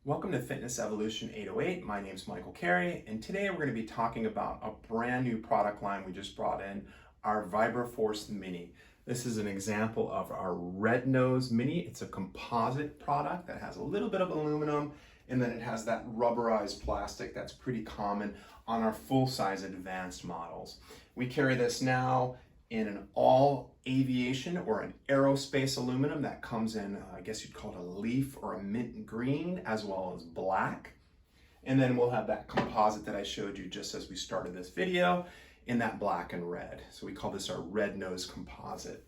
Welcome to Fitness Evolution 808. My name is Michael Carey, and today we're going to be talking about a brand new product line we just brought in, our VIBRAFORCE Mini. This is an example of our red nose mini. It's a composite product that has a little bit of aluminum, and then it has that rubberized plastic that's pretty common on our full-size advanced models. We carry this now in an all aviation or an aerospace aluminum that comes in, I guess you'd call it a leaf or a mint green, as well as black. And then we'll have that composite that I showed you just as we started this video in that black and red. So we call this our red nose composite.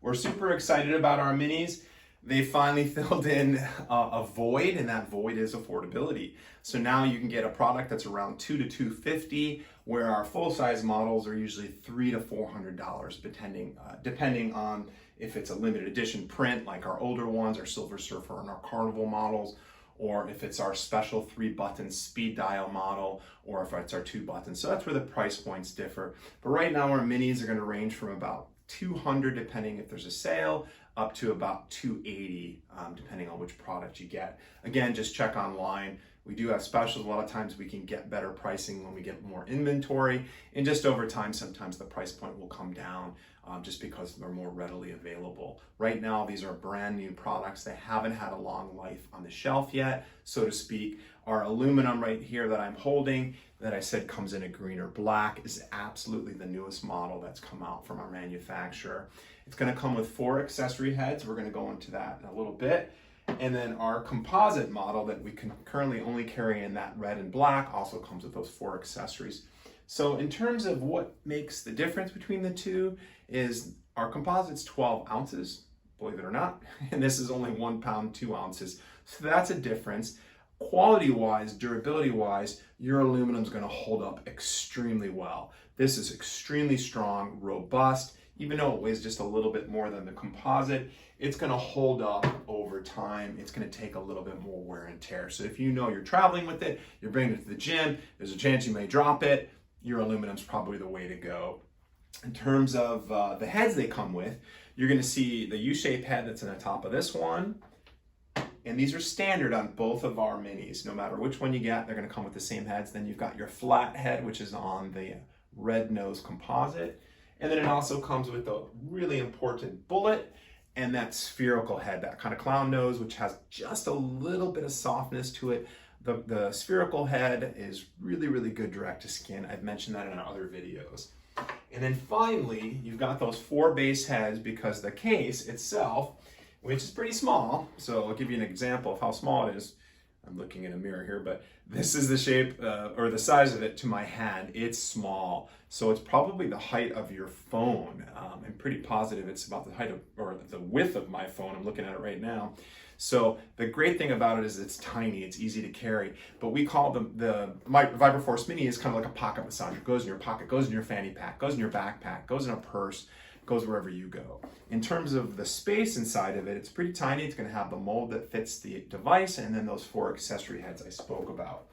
We're super excited about our minis. They finally filled in a void, and that void is affordability. So now you can get a product that's around $200 to $250, where our full-size models are usually $300 to $400, depending on if it's a limited edition print, like our older ones, our Silver Surfer and our Carnival models, or if it's our special 3-button speed dial model, or if it's our 2 buttons. So that's where the price points differ. But right now our minis are going to range from about $200, depending if there's a sale, up to about $280, depending on which product you get. Again, just check online. We do have specials. A lot of times we can get better pricing when we get more inventory, and just over time, sometimes the price point will come down just because they're more readily available. Right now, these are brand new products. They haven't had a long life on the shelf yet, so to speak. Our aluminum right here that I'm holding, that I said comes in a green or black, is absolutely the newest model that's come out from our manufacturer. It's going to come with 4 accessory heads. We're going to go into that in a little bit. And then our composite model that we can currently only carry in that red and black also comes with those 4 accessories. So in terms of what makes the difference between the two is our composite's 12 ounces, believe it or not, and this is only 1 pound, 2 ounces. So that's a difference. Quality-wise, durability-wise, your aluminum is going to hold up extremely well. This is extremely strong, robust. Even though it weighs just a little bit more than the composite, it's going to hold up over time. It's going to take a little bit more wear and tear. So if you know you're traveling with it, you're bringing it to the gym, there's a chance you may drop it, your aluminum's probably the way to go. In terms of the heads they come with, you're going to see the U-shaped head that's on the top of this one. And these are standard on both of our minis. No matter which one you get, they're going to come with the same heads. Then you've got your flat head, which is on the red nose composite. And then it also comes with a really important bullet and that spherical head, that kind of clown nose, which has just a little bit of softness to it. The spherical head is really, really good direct to skin. I've mentioned that in other videos. And then finally, you've got those 4 base heads because the case itself, which is pretty small, so I'll give you an example of how small it is. I'm looking in a mirror here, but this is the shape or the size of it to my hand. It's small, so it's probably the height of your phone. I'm pretty positive it's about the height of, or the width of my phone. I'm looking at it right now. So the great thing about it is it's tiny, it's easy to carry, but we call my VIBRAFORCE Mini is kind of like a pocket massager. It goes in your pocket, goes in your fanny pack, goes in your backpack, goes in a purse, goes wherever you go. In terms of the space inside of it, it's pretty tiny. It's going to have the mold that fits the device and then those 4 accessory heads I spoke about.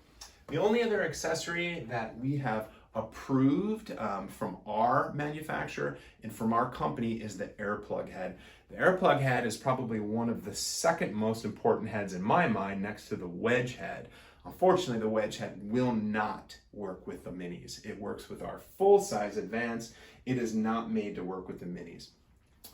The only other accessory that we have approved from our manufacturer and from our company is the air plug head. The air plug head is probably one of the second most important heads in my mind, next to the wedge head. Unfortunately, the wedge head will not work with the minis. It works with our full-size advanced. It is not made to work with the minis.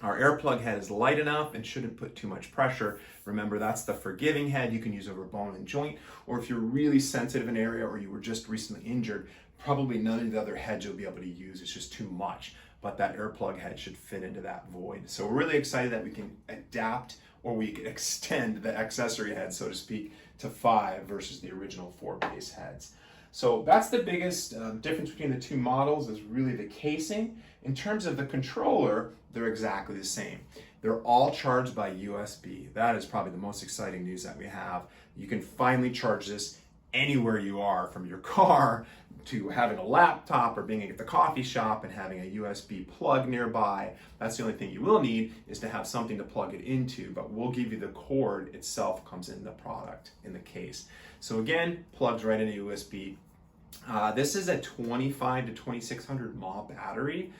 Our air plug head is light enough and shouldn't put too much pressure. Remember, that's the forgiving head you can use over bone and joint, or if you're really sensitive in an area or you were just recently injured, probably none of the other heads you'll be able to use. It's just too much. But that air plug head should fit into that void. So we're really excited that we can adapt, or we can extend the accessory head, so to speak, to 5 versus the original 4 base heads. So that's the biggest difference between the 2 models, is really the casing. In terms of the controller, they're exactly the same. They're all charged by USB. That is probably the most exciting news that we have. You can finally charge this anywhere you are, from your car to having a laptop or being at the coffee shop and having a USB plug nearby. That's the only thing you will need, is to have something to plug it into, but we'll give you the cord itself comes in the product, in the case. So again, plugs right into USB. This is a 25 to 2600 mAh battery.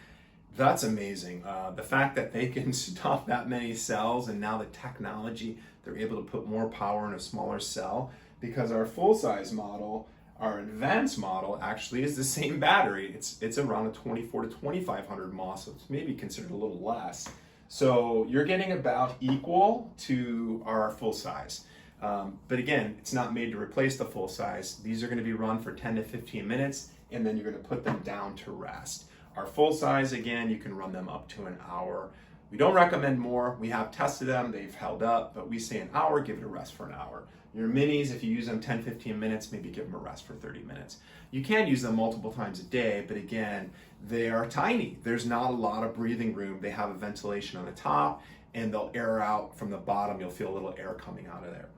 That's amazing. The fact that they can stuff that many cells, and now the technology, they're able to put more power in a smaller cell, because our full-size model, our advanced model, actually is the same battery. It's around a 24 to 2500 mAh, so it's maybe considered a little less. So you're getting about equal to our full size. But again, it's not made to replace the full size. These are going to be run for 10 to 15 minutes, and then you're going to put them down to rest. Our full size, again, you can run them up to an hour. We don't recommend more. We have tested them, they've held up, but we say an hour, give it a rest for an hour. Your minis, if you use them 10, 15 minutes, maybe give them a rest for 30 minutes. You can use them multiple times a day, but again, they are tiny. There's not a lot of breathing room. They have a ventilation on the top, and they'll air out from the bottom. You'll feel a little air coming out of there.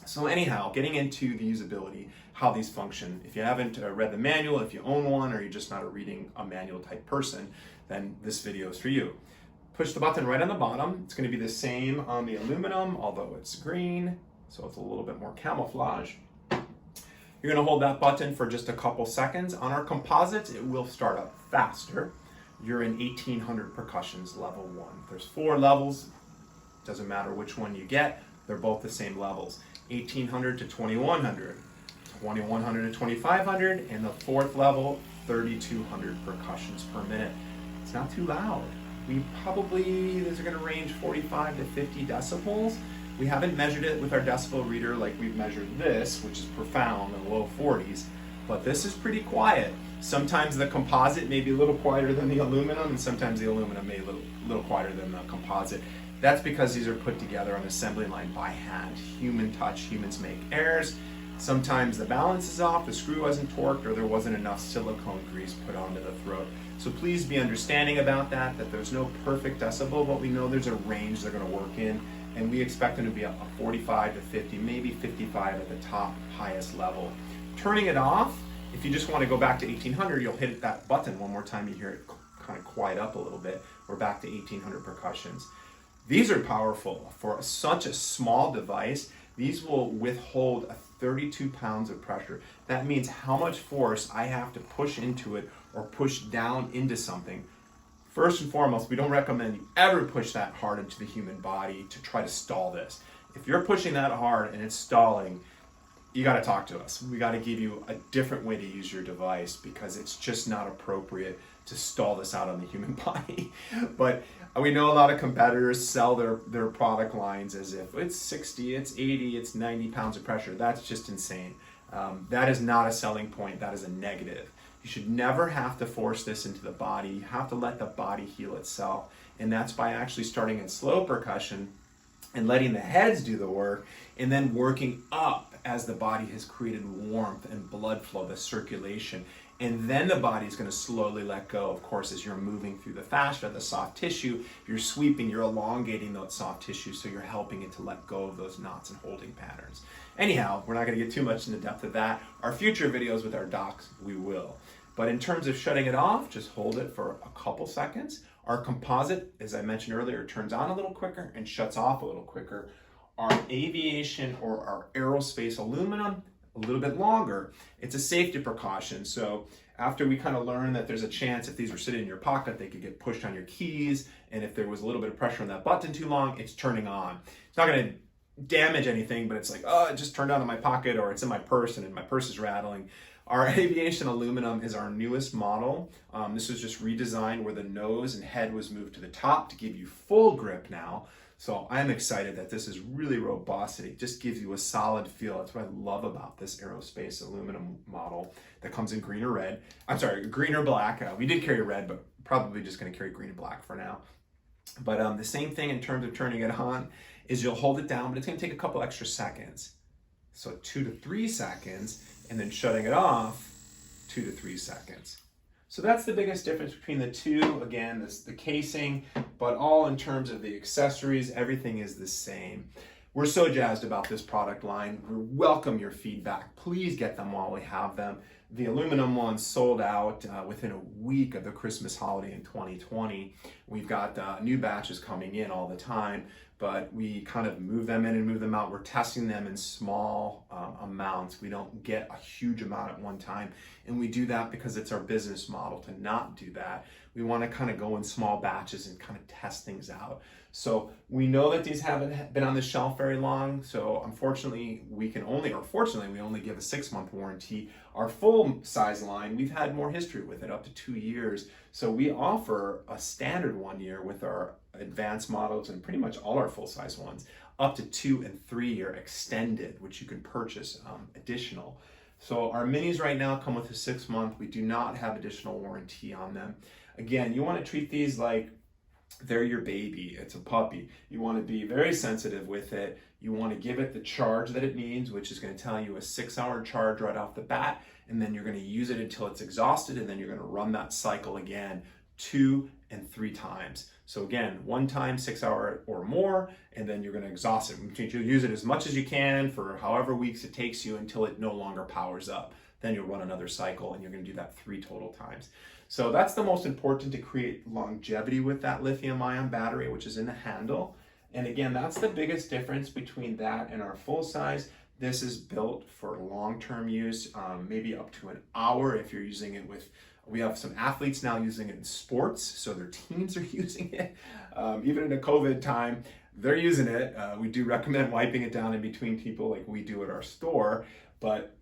So anyhow, getting into the usability, how these function. If you haven't read the manual, if you own one, or you're just not a reading a manual type person, then this video is for you. Push the button right on the bottom. It's going to be the same on the aluminum, although it's green, so it's a little bit more camouflage. You're going to hold that button for just a couple seconds. On our composites, it will start up faster. You're in 1800 percussions, level 1. There's 4 levels. Doesn't matter which one you get. They're both the same levels. 1800 to 2100, 2100 to 2500, and the 4th level, 3200 percussions per minute. It's not too loud. These are going to range 45 to 50 decibels. We haven't measured it with our decibel reader like we've measured this, which is profound in the low 40s, but this is pretty quiet. Sometimes the composite may be a little quieter than the aluminum, and sometimes the aluminum may be a little quieter than the composite. That's because these are put together on the assembly line by hand. Human touch, humans make errors. Sometimes the balance is off, the screw wasn't torqued, or there wasn't enough silicone grease put onto the throat. So please be understanding about that there's no perfect decibel, but we know there's a range they're going to work in, and we expect them to be a 45 to 50, maybe 55 at the top, highest level. Turning it off, if you just want to go back to 1800, you'll hit that button one more time, you hear it kind of quiet up a little bit. We're back to 1800 percussions. These are powerful. For such a small device, these will withhold 32 pounds of pressure. That means how much force I have to push into it or push down into something. First and foremost, we don't recommend you ever push that hard into the human body to try to stall this. If you're pushing that hard and it's stalling, you got to talk to us. We got to give you a different way to use your device, because it's just not appropriate to stall this out on the human body. But we know a lot of competitors sell their product lines as if it's 60, it's 80, it's 90 pounds of pressure. That's just insane. That is not a selling point. That is a negative. You should never have to force this into the body. You have to let the body heal itself. And that's by actually starting in slow percussion and letting the heads do the work, and then working up as the body has created warmth and blood flow, the circulation. And then the body is going to slowly let go. Of course, as you're moving through the fascia, the soft tissue, you're sweeping, you're elongating that soft tissue, so you're helping it to let go of those knots and holding patterns. Anyhow, we're not going to get too much into depth of that. Our future videos with our docs, we will. But in terms of shutting it off, just hold it for a couple seconds. Our composite, as I mentioned earlier, turns on a little quicker and shuts off a little quicker. Our aviation or our aerospace aluminum, a little bit longer. It's a safety precaution. So after we kind of learned that there's a chance if these were sitting in your pocket, they could get pushed on your keys. And if there was a little bit of pressure on that button too long, it's turning on. It's not going to damage anything, but it's like, oh, it just turned on in my pocket, or it's in my purse and my purse is rattling. Our aviation aluminum is our newest model. This was just redesigned where the nose and head was moved to the top to give you full grip now. So I'm excited that this is really robust. It just gives you a solid feel. That's what I love about this aerospace aluminum model that comes in green or red. I'm sorry, green or black. We did carry red, but probably just going to carry green and black for now. But the same thing in terms of turning it on is you'll hold it down, but it's going to take a couple extra seconds. So 2 to 3 seconds, and then shutting it off 2 to 3 seconds. So that's the biggest difference between the two. Again, this the casing, but all in terms of the accessories, everything is the same. We're so jazzed about this product line. We welcome your feedback. Please get them while we have them. The aluminum ones sold out within a week of the Christmas holiday in 2020. We've got new batches coming in all the time, but we kind of move them in and move them out. We're testing them in small amounts. We don't get a huge amount at one time, and we do that because it's our business model to not do that. we want to kind of go in small batches and kind of test things out. So we know that these haven't been on the shelf very long. So unfortunately, fortunately, we only give a 6-month warranty. Our full size line, we've had more history with it, up to 2 years. So we offer a standard 1 year with our advanced models and pretty much all our full size ones, up to 2 and 3 year extended, which you can purchase additional. So our minis right now come with a 6-month. We do not have additional warranty on them. Again, you want to treat these like they're your baby. It's a puppy. You want to be very sensitive with it. You want to give it the charge that it needs, which is going to tell you a 6-hour charge right off the bat, and then you're going to use it until it's exhausted, and then you're going to run that cycle again 2 and 3 times. So again, 1 time, 6 hour or more, and then you're going to exhaust it. You'll use it as much as you can for however weeks it takes you until it no longer powers up. Then you'll run another cycle, and you're going to do that 3 total times. So that's the most important to create longevity with that lithium ion battery, which is in the handle. And again, that's the biggest difference between that and our full size. This is built for long-term use, maybe up to an hour if you're using it with, we have some athletes now using it in sports, so their teams are using it. Even in a COVID time, they're using it. We do recommend wiping it down in between people like we do at our store, but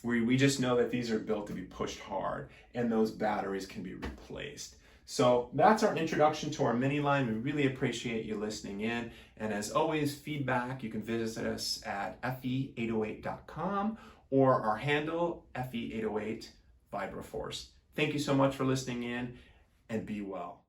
we just know that these are built to be pushed hard and those batteries can be replaced. So that's our introduction to our mini line. We really appreciate you listening in. And as always, feedback, you can visit us at fe808.com or our handle, fe808 VibraForce. Thank you so much for listening in, and be well.